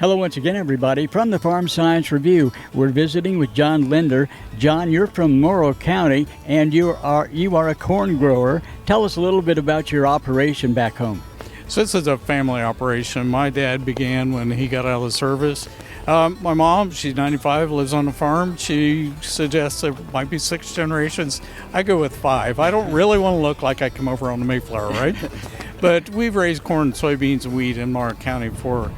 Hello once again, everybody. From the Farm Science Review, we're visiting with John Linder. John, you're from Morrow County, and you are a corn grower. Tell us a little bit about your operation back home. So this is a family operation. My dad began when he got out of the service. My mom, she's 95, lives on the farm. She suggests there might be 6 generations. I go with 5. I don't really want to look like I come over on the Mayflower, right? But we've raised corn, soybeans, and wheat in Morrow County for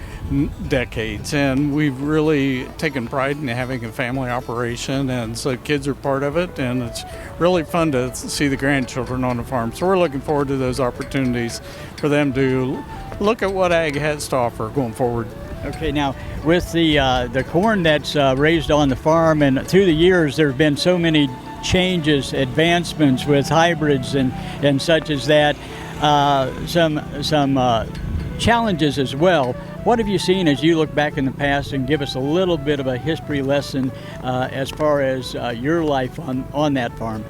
decades, and we've really taken pride in having a family operation, and so kids are part of it, and it's really fun to see the grandchildren on the farm. So we're looking forward to those opportunities for them to look at what ag has to offer going forward. Okay, now with the corn that's raised on the farm, and through the years there have been so many changes, advancements with hybrids and such as that, some challenges as well. What have you seen as you look back in the past, and give us a little bit of a history lesson as far as your life on that farm?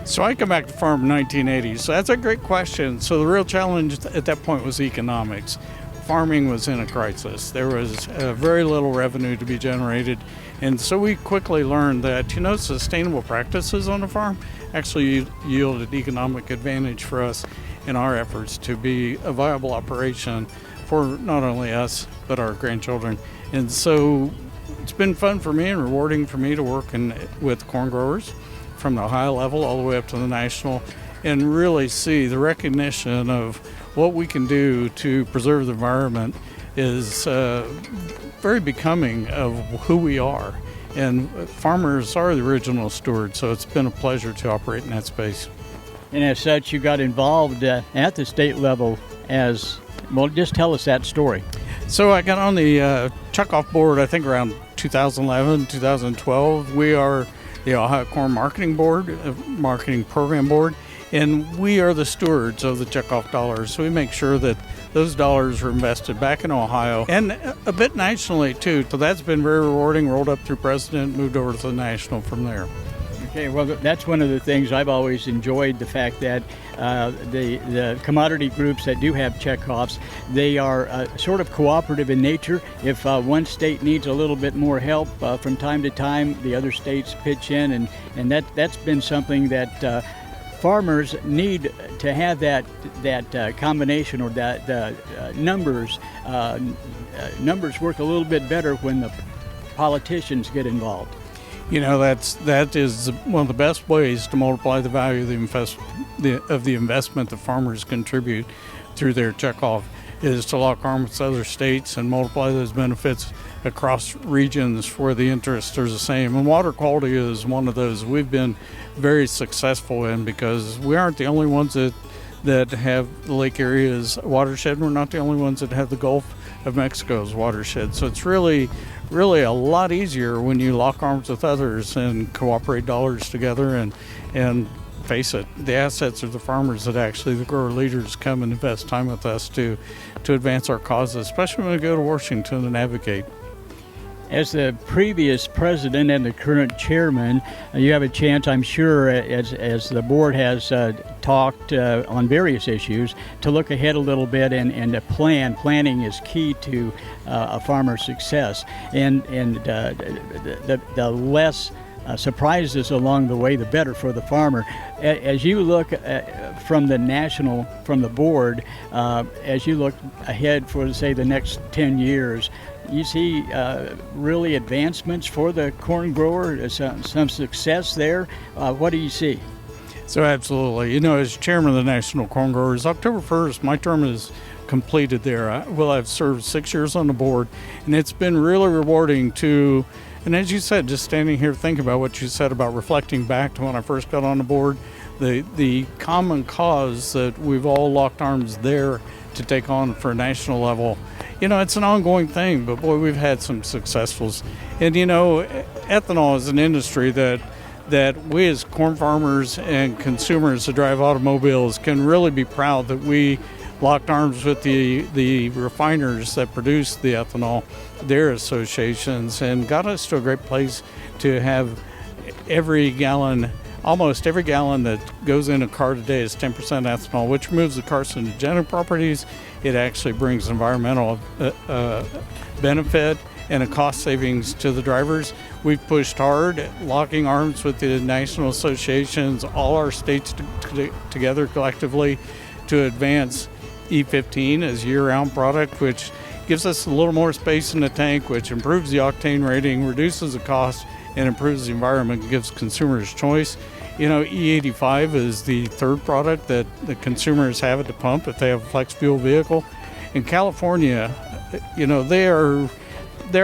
So I come back to the farm in 1980, so that's a great question. So the real challenge at that point was economics. Farming was in a crisis. There was very little revenue to be generated, and so we quickly learned that, sustainable practices on the farm actually yielded economic advantage for us in our efforts to be a viable operation for not only us, but our grandchildren. And so it's been fun for me and rewarding for me to work with corn growers from the high level all the way up to the national, and really see the recognition of what we can do to preserve the environment is very becoming of who we are. And farmers are the original stewards, so it's been a pleasure to operate in that space. And as such, you got involved at the state level as well. Just tell us that story. So I got on the checkoff board, I think around 2011, 2012. We are the Ohio Corn Marketing Board, Marketing Program Board, and we are the stewards of the checkoff dollars. So we make sure that those dollars are invested back in Ohio and a bit nationally too. So that's been very rewarding. Rolled up through president, moved over to the national from there. Okay, well, that's one of the things I've always enjoyed, the fact that the commodity groups that do have checkoffs, they are sort of cooperative in nature. If one state needs a little bit more help from time to time, the other states pitch in, and that's been something that farmers need to have, that combination, or that numbers work a little bit better when the politicians get involved. That is one of the best ways to multiply the value of the investment the farmers contribute through their checkoff, is to lock arms with other states and multiply those benefits across regions where the interests are the same. And water quality is one of those we've been very successful in, because we aren't the only ones that have the lake area's watershed. We're not the only ones that have the Gulf of Mexico's watershed. So it's really a lot easier when you lock arms with others and cooperate dollars together, and face it, the assets are the farmers that actually the grower leaders come and invest time with us to advance our causes, especially when we go to Washington and advocate. As the previous president and the current chairman, you have a chance, I'm sure, as the board has talked on various issues, to look ahead a little bit and to plan. Planning is key to a farmer's success. And the less surprises along the way, the better for the farmer. As you look from the board, as you look ahead for, say, the next 10 years, you see really advancements for the corn grower, some success there. What do you see? So absolutely. As chairman of the National Corn Growers, October 1st, my term is completed there. I've served 6 years on the board, and it's been really rewarding to, and as you said, just standing here thinking about what you said about reflecting back to when I first got on the board, the common cause that we've all locked arms there to take on for a national level. It's an ongoing thing, but boy, we've had some successes. And ethanol is an industry that we as corn farmers and consumers that drive automobiles can really be proud that we locked arms with the refiners that produce the ethanol, their associations, and got us to a great place to have every gallon almost every gallon that goes in a car today is 10% ethanol, which removes the carcinogenic properties. It actually brings environmental benefit and a cost savings to the drivers. We've pushed hard, locking arms with the national associations, all our states together collectively to advance E15 as year-round product, which gives us a little more space in the tank, which improves the octane rating, reduces the cost, and improves the environment, gives consumers choice. You know, E85 is the third product that the consumers have at the pump if they have a flex fuel vehicle. In California, you know, they're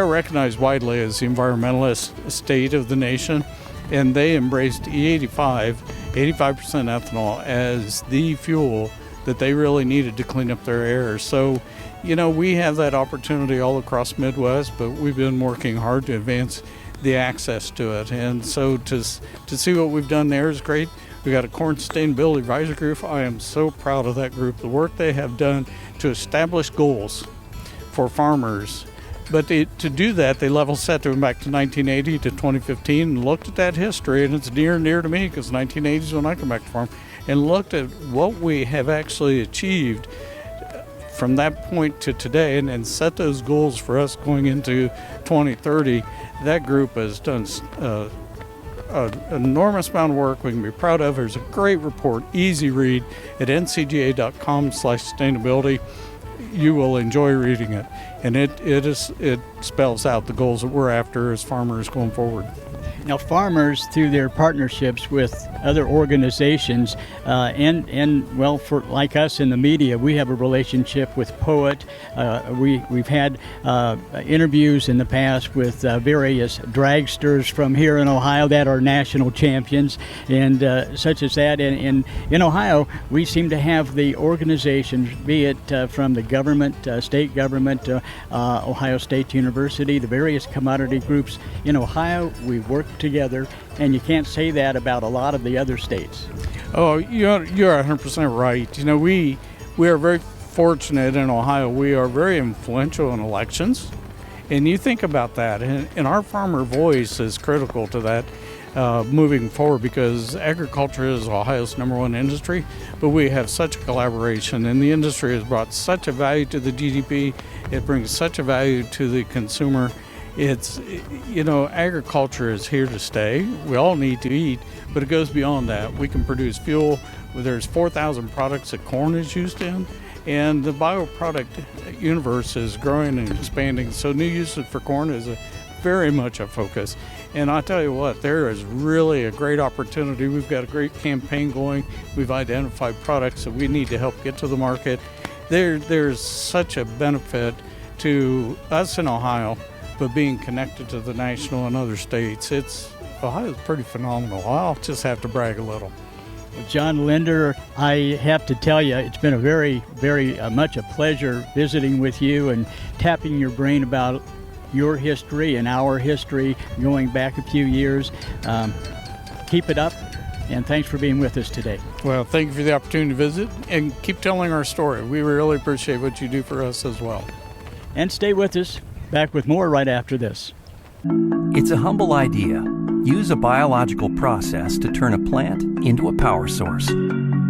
recognized widely as the environmentalist state of the nation, and they embraced E85, 85% ethanol, as the fuel that they really needed to clean up their air. So, you know, we have that opportunity all across Midwest, but we've been working hard to advance the access to it. And so to see what we've done there is great. We got a Corn Sustainability Advisory Group. I am so proud of that group, the work they have done to establish goals for farmers. But to do that, they level set to back to 1980 to 2015 and looked at that history, and it's near and dear to me because 1980 is when I come back to farm, and looked at what we have actually achieved from that point to today and set those goals for us going into 2030. That group has done an enormous amount of work we can be proud of. There's a great report, easy read, at ncga.com/sustainability. You will enjoy reading it, and it spells out the goals that we're after as farmers going forward. Now, farmers, through their partnerships with other organizations, and well, for like us in the media, we have a relationship with Poet. We've had interviews in the past with various dragsters from here in Ohio that are national champions, and such as that. And in Ohio, we seem to have the organizations, be it from the government, state government, Ohio State University, the various commodity groups. In Ohio, we work together, and you can't say that about a lot of the other states. Oh, you're 100% right. You know, we are very fortunate in Ohio. We are very influential in elections, and you think about that, and our farmer voice is critical to that moving forward, because agriculture is Ohio's #1 industry, but we have such a collaboration, and the industry has brought such a value to the GDP. It brings such a value to the consumer. It's, you know, agriculture is here to stay. We all need to eat, but it goes beyond that. We can produce fuel. There's 4,000 products that corn is used in, and the bioproduct universe is growing and expanding. So new uses for corn is very much a focus. And I tell you what, there is really a great opportunity. We've got a great campaign going. We've identified products that we need to help get to the market. There's such a benefit to us in Ohio, but being connected to the national and other states, Ohio's pretty phenomenal. I'll just have to brag a little. John Linder, I have to tell you, it's been a very, very much a pleasure visiting with you and tapping your brain about your history and our history going back a few years. Keep it up, and thanks for being with us today. Well, thank you for the opportunity to visit, and keep telling our story. We really appreciate what you do for us as well. And stay with us. Back with more right after this. It's a humble idea. Use a biological process to turn a plant into a power source.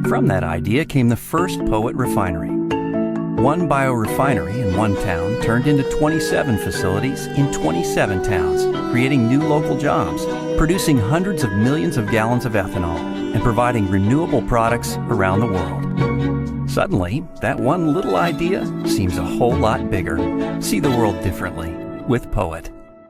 From that idea came the first Poet refinery. One biorefinery in one town turned into 27 facilities in 27 towns, creating new local jobs, producing hundreds of millions of gallons of ethanol, and providing renewable products around the world. Suddenly, that one little idea seems a whole lot bigger. See the world differently with Poet.